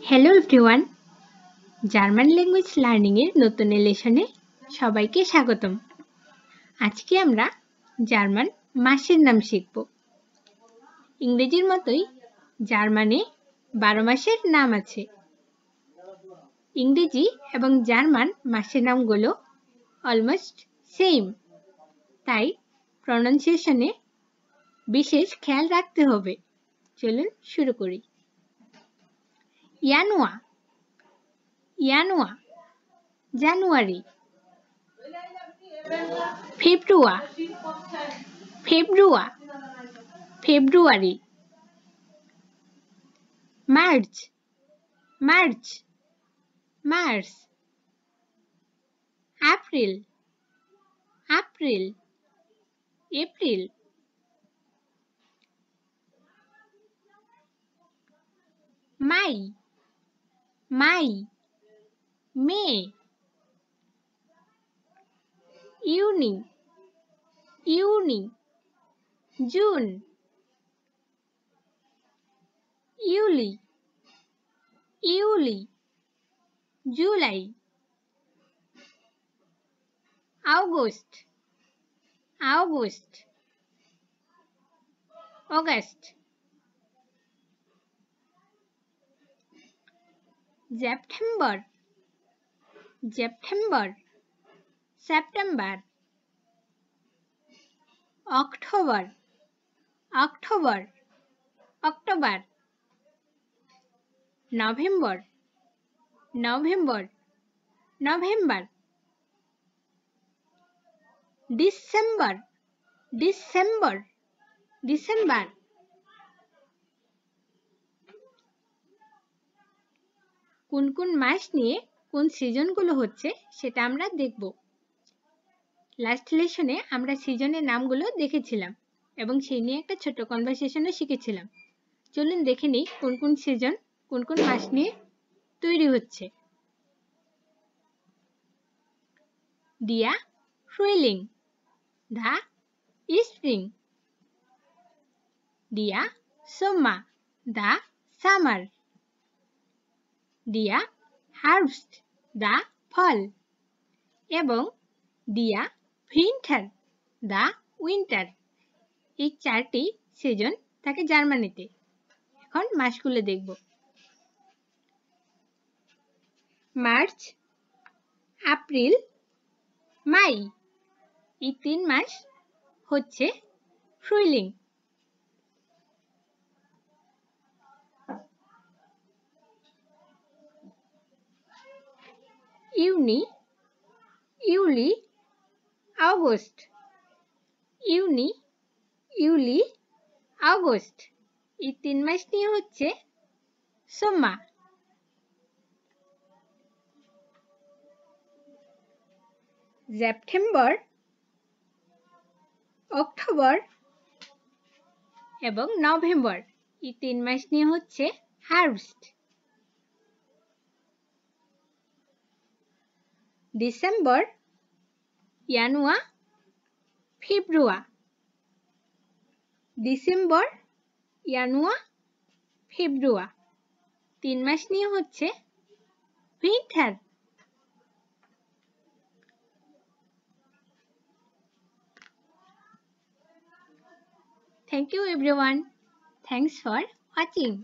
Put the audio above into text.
Hello everyone, German language learning এর নতুন লেসনে সবাইকে স্বাগতম। আজকে আমরা জার্মান মাসের নাম শিখব। ইংরেজির মতোই জার্মানে 12 মাসের নাম আছে। ইংরেজি এবং জার্মান মাসের নামগুলো অলমোস্ট সেম, তাই প্রনাউন্সিয়েশনে বিশেষ খেয়াল রাখতে হবে। চলুন শুরু করি। Januar, January, February, March, April, May, May, June, July, August, August, September, October, November, December, কোন কোন মাস নিয়ে কোন সিজনগুলো হচ্ছে সেটা আমরা দেখব। লাস্ট লেসনে আমরা সিজনের নামগুলো দেখেছিলাম এবং সেই নিয়ে একটা ছোট কনভারসেশনও শিখেছিলাম। চলুন দেখে নিই কোন কোন সিজন কোন কোন মাস নিয়ে তৈরি হচ্ছে। দিয়া ফ্রুইলিং, দা স্প্রিং, দিয়া সোম্মা, দা সামার, দিয়া হার্বস্ট, দা ফল এবং দিয়া ভিন্টার, দা উইন্টার। এই চারটি সিজন থাকে জার্মানিতে। এখন মাসগুলো দেখব। মার্চ, এপ্রিল, মাই, এই 3 মাস হচ্ছে ফ্রুইলিং। ইউনি, ইউলি, আগস্ট, এই 3 মাস নিয়ে হচ্ছে সোম্মা। সেপ্টেম্বর, অক্টোবর এবং নভেম্বর, এই 3 মাস নিয়ে হচ্ছে হার্ভেস্ট। ডিসেম্বর, জানুয়ারি, ফেব্রুয়ারি, 3 মাস নিয়ে হচ্ছে winter. Thank you everyone. Thanks for watching.